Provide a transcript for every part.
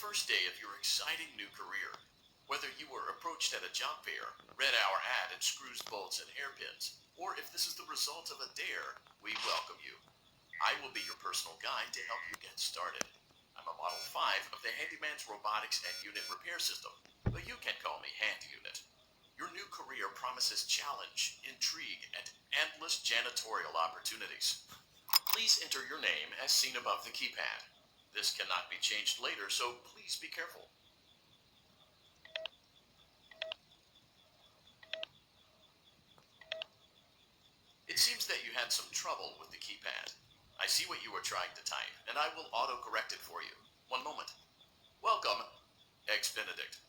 first day of your exciting new career. Whether you were approached at a job fair, read our ad and screws, bolts, and hairpins, or if this is the result of a dare, we welcome you. I will be your personal guide to help you get started. I'm a Model 5 of the Handyman's Robotics and Unit Repair System, but you can call me Hand Unit. Your new career promises challenge, intrigue, and endless janitorial opportunities. Please enter your name as seen above the keypad. This cannot be changed later, so please be careful. It seems that you had some trouble with the keypad. I see what you were trying to type, and I will auto-correct it for you. One moment. Welcome, Ex-Benedict.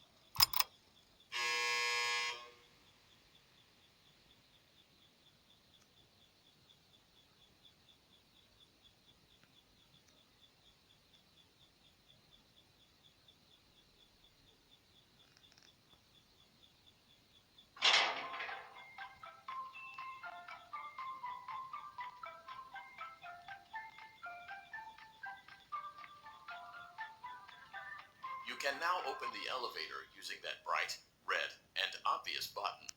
You can now open the elevator using that bright, red, and obvious button.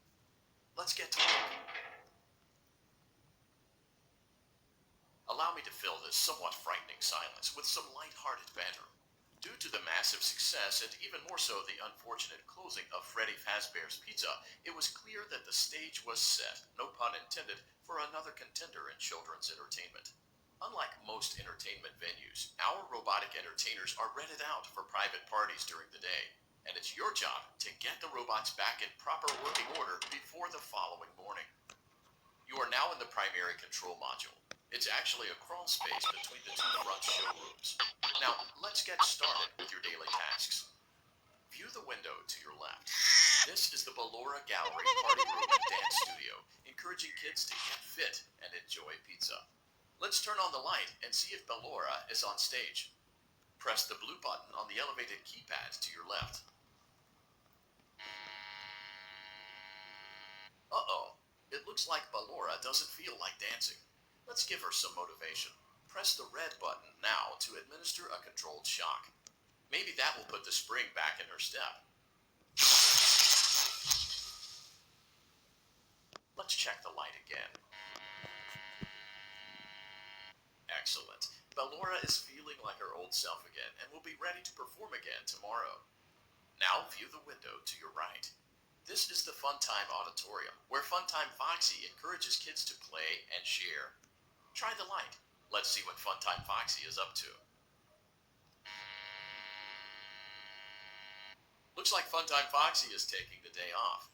Let's get to work. Allow me to fill this somewhat frightening silence with some light-hearted banter. Due to the massive success, and even more so the unfortunate closing of Freddy Fazbear's Pizza, it was clear that the stage was set, no pun intended, for another contender in children's entertainment. Unlike most entertainment venues, our robotic entertainers are rented out for private parties during the day, and it's your job to get the robots back in proper working order before the following morning. You are now in the primary control module. It's actually a crawl space between the two front showrooms. Now, let's get started with your daily tasks. View the window to your left. This is the Ballora Gallery Party Room and Dance Studio, encouraging kids to get fit and enjoy pizza. Let's turn on the light and see if Ballora is on stage. Press the blue button on the elevated keypad to your left. Uh-oh, it looks like Ballora doesn't feel like dancing. Let's give her some motivation. Press the red button now to administer a controlled shock. Maybe that will put the spring back in her step. Let's check the light again. Excellent. Ballora is feeling like her old self again and will be ready to perform again tomorrow. Now view the window to your right. This is the Funtime Auditorium, where Funtime Foxy encourages kids to play and share. Try the light. Let's see what Funtime Foxy is up to. Looks like Funtime Foxy is taking the day off.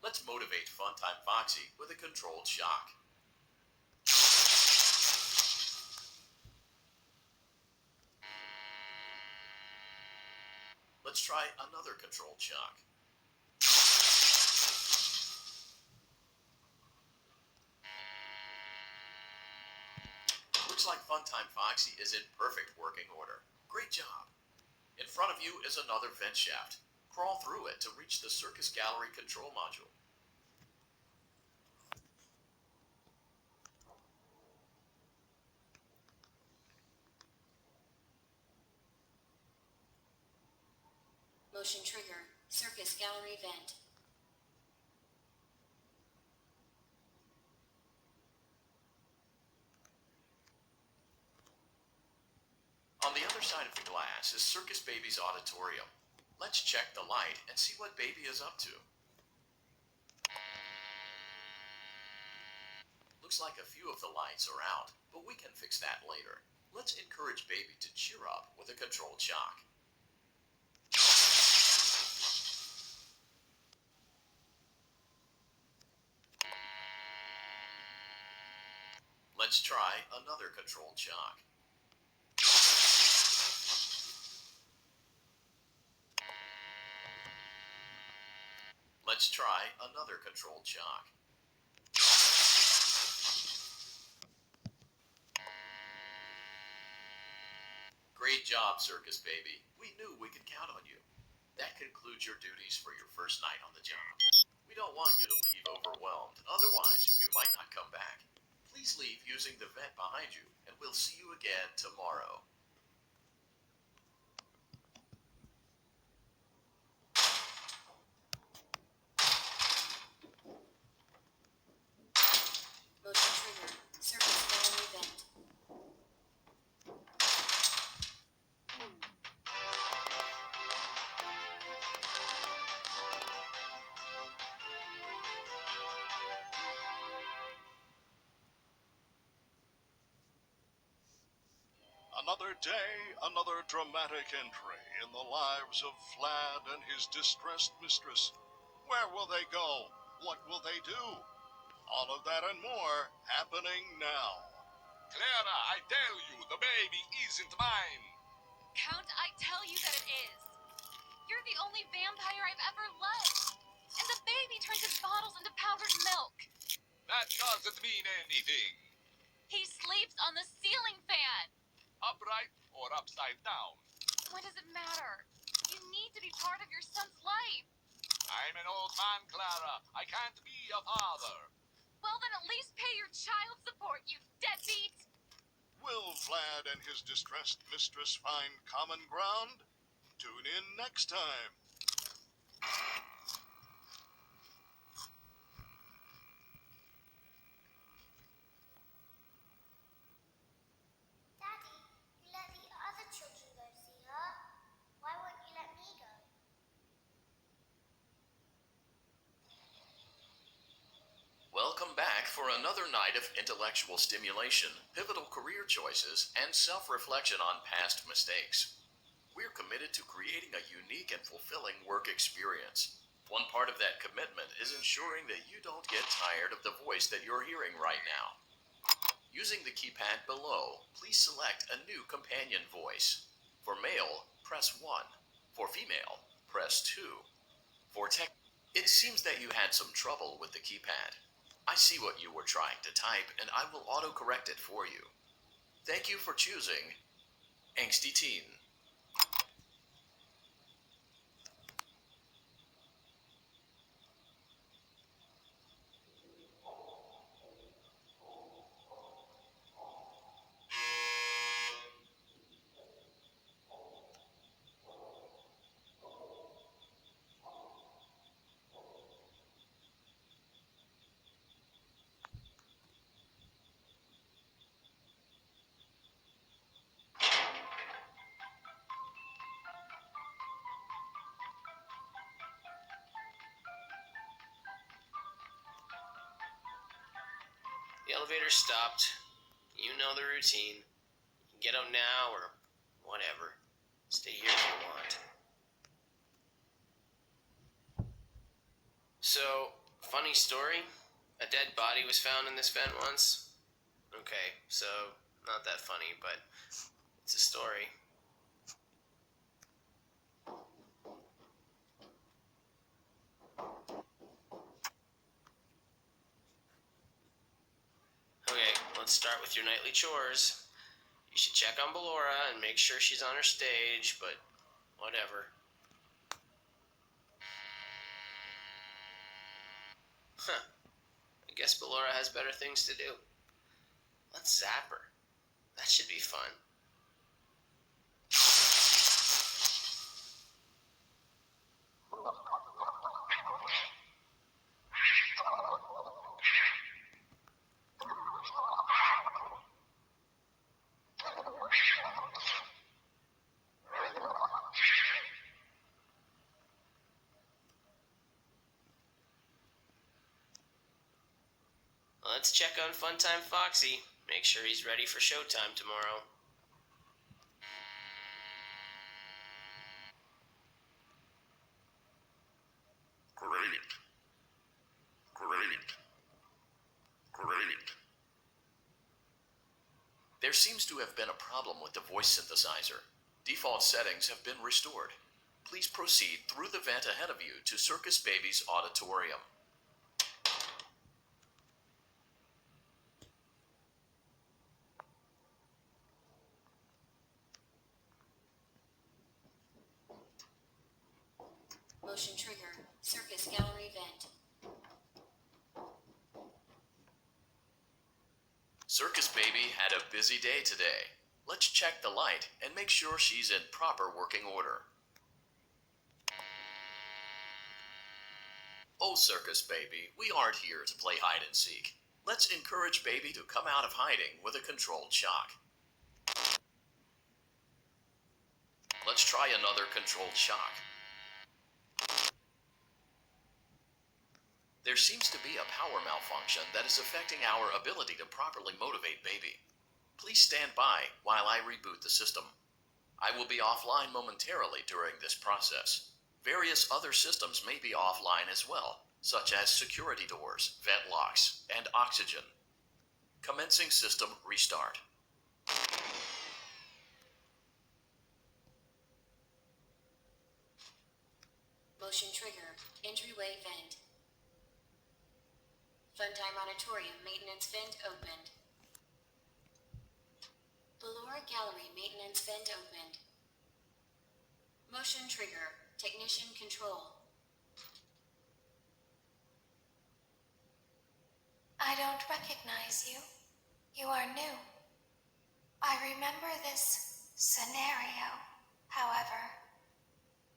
Let's motivate Funtime Foxy with a controlled shock. Let's try another controlled shock. Looks like Funtime Foxy is in perfect working order. Great job. In front of you is another vent shaft. Crawl through it to reach the Circus Gallery control module. Motion trigger, Circus Gallery vent. On the other side of the glass is Circus Baby's auditorium. Let's check the light and see what Baby is up to. Looks like a few of the lights are out, but we can fix that later. Let's encourage Baby to cheer up with a controlled shock. Let's try another controlled shock. Let's try another controlled shock. Great job, Circus Baby. We knew we could count on you. That concludes your duties for your first night on the job. We don't want you to leave overwhelmed, otherwise you might not come back. Please leave using the vent behind you, and we'll see you again tomorrow. Another day, another dramatic entry in the lives of Vlad and his distressed mistress. Where will they go? What will they do? All of that and more happening now. Clara, I tell you, the baby isn't mine. Count, I tell you that it is. You're the only vampire I've ever loved. And the baby turns his bottles into powdered milk. That doesn't mean anything. He sleeps on the ceiling fan. Upright or upside down. What does it matter? You need to be part of your son's life. I'm an old man, Clara. I can't be a father. Well, then at least pay your child support, you deadbeat. Will Vlad and his distressed mistress find common ground? Tune in next time. Daddy, you let the other children go see her. Why won't you let me go? Welcome back for another night of intellectual stimulation, pivotal career choices, and self-reflection on past mistakes. We're committed to creating a unique and fulfilling work experience. One part of that commitment is ensuring that you don't get tired of the voice that you're hearing right now. Using the keypad below, please select a new companion voice. For male, press 1. For female, press 2. For tech, it seems that you had some trouble with the keypad. I see what you were trying to type, and I will autocorrect it for you. Thank you for choosing Angsty Teen. The elevator stopped. You know the routine. Get out now or whatever. Stay here if you want. So, funny story. A dead body was found in this vent once. Okay, so not that funny, but it's a story. Okay, let's start with your nightly chores. You should check on Ballora and make sure she's on her stage, but whatever. Huh. I guess Ballora has better things to do. Let's zap her. That should be fun. Let's check on Funtime Foxy. Make sure he's ready for showtime tomorrow. Great. There seems to have been a problem with the voice synthesizer. Default settings have been restored. Please proceed through the vent ahead of you to Circus Baby's auditorium. Motion trigger. Circus gallery vent. Circus Baby had a busy day today. Let's check the light and make sure she's in proper working order. Oh, Circus Baby, we aren't here to play hide and seek. Let's encourage Baby to come out of hiding with a controlled shock. Let's try another controlled shock. There seems to be a power malfunction that is affecting our ability to properly motivate Baby. Please stand by while I reboot the system. I will be offline momentarily during this process. Various other systems may be offline as well, such as security doors, vent locks, and oxygen. Commencing system restart. Motion trigger. Entryway vent. Funtime Auditorium maintenance vent opened. Ballora Gallery maintenance vent opened. Motion trigger. Technician control. I don't recognize you. You are new. I remember this scenario, however.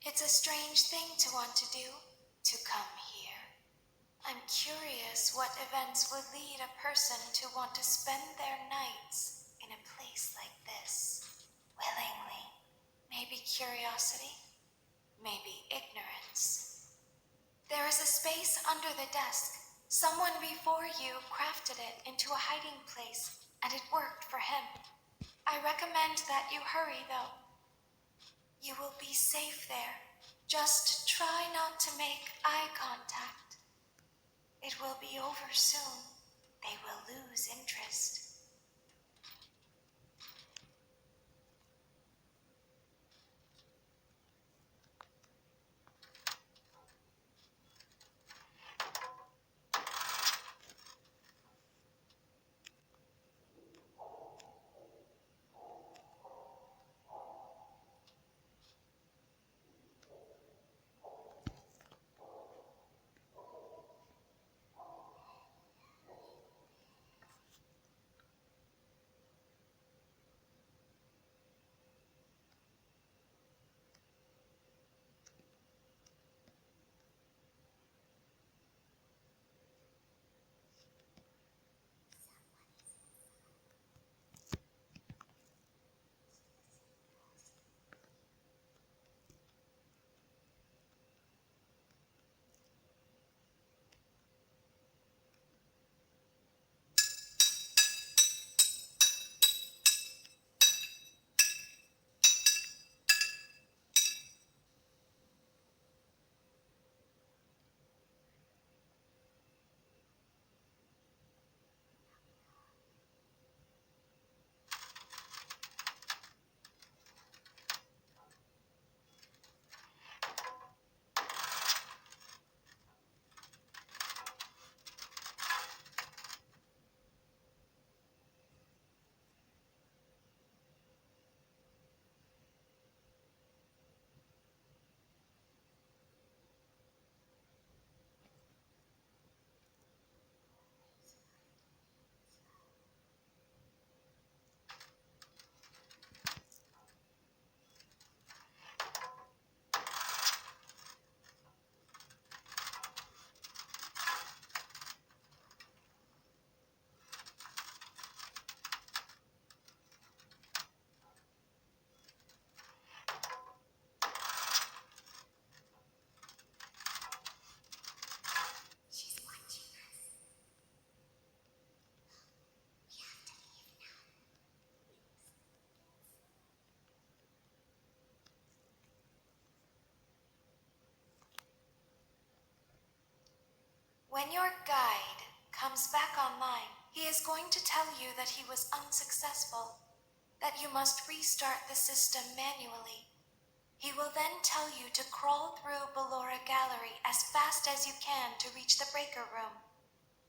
It's a strange thing to want to do, to come here. I'm curious what events would lead a person to want to spend their nights in a place like this, willingly. Maybe curiosity, maybe ignorance. There is a space under the desk. Someone before you crafted it into a hiding place, and it worked for him. I recommend that you hurry, though. You will be safe there. Just try not to make eye contact. It will be over soon. They will lose interest. She's watching us. We have to leave now. When your guide comes back online, he is going to tell you that he was unsuccessful, that you must restart the system manually. He will then tell you to crawl through Ballora Gallery as fast as you can to reach the breaker room.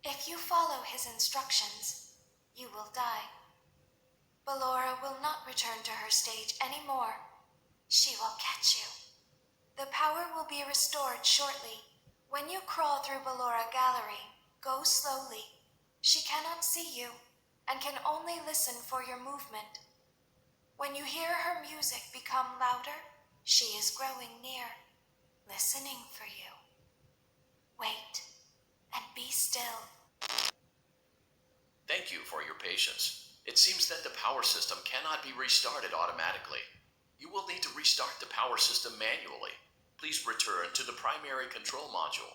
If you follow his instructions, you will die. Ballora will not return to her stage anymore. She will catch you. The power will be restored shortly. When you crawl through Ballora Gallery, go slowly. She cannot see you and can only listen for your movement. When you hear her music become louder, she is growing near, listening for you. Wait and be still. Thank you for your patience. It seems that the power system cannot be restarted automatically. You will need to restart the power system manually. Please return to the primary control module.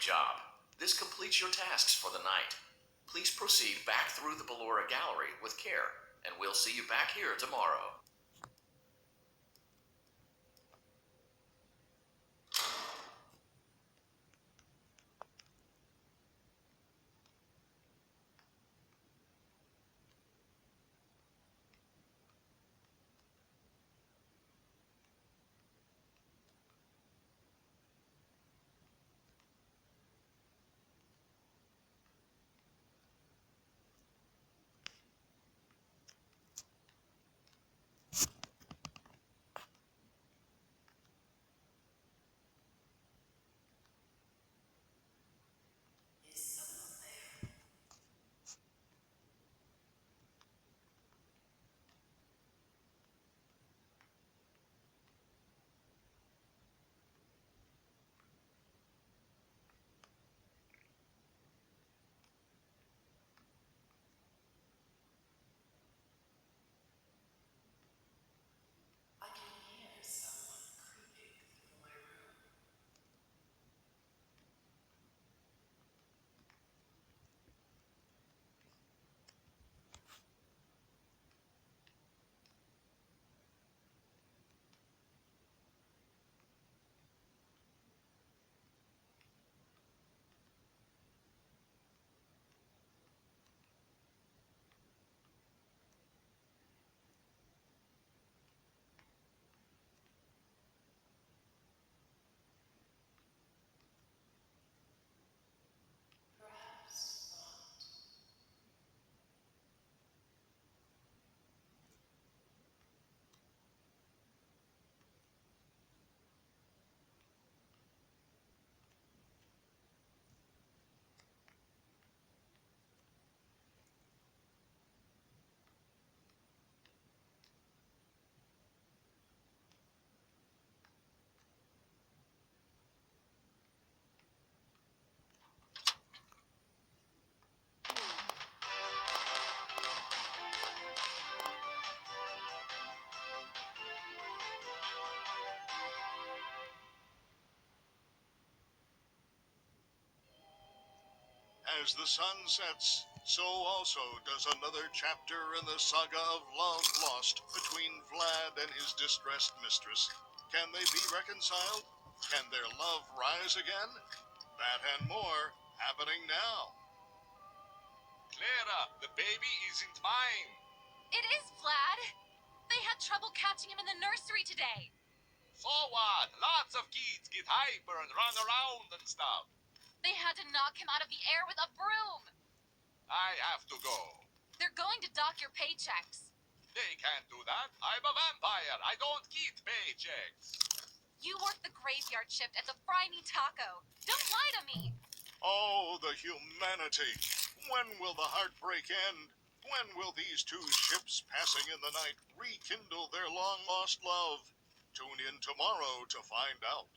Great job. This completes your tasks for the night. Please proceed back through the Ballora Gallery with care, and we'll see you back here tomorrow. As the sun sets, so also does another chapter in the saga of love lost between Vlad and his distressed mistress. Can they be reconciled? Can their love rise again? That and more happening now. Clara, the baby isn't mine. It is Vlad. They had trouble catching him in the nursery today. So what? Lots of kids get hyper and run around and stuff. They had to knock him out of the air with a broom. I have to go. They're going to dock your paychecks. They can't do that. I'm a vampire. I don't get paychecks. You work the graveyard shift at the Fry Me Taco. Don't lie to me. Oh, the humanity! When will the heartbreak end? When will these two ships passing in the night rekindle their long-lost love? Tune in tomorrow to find out.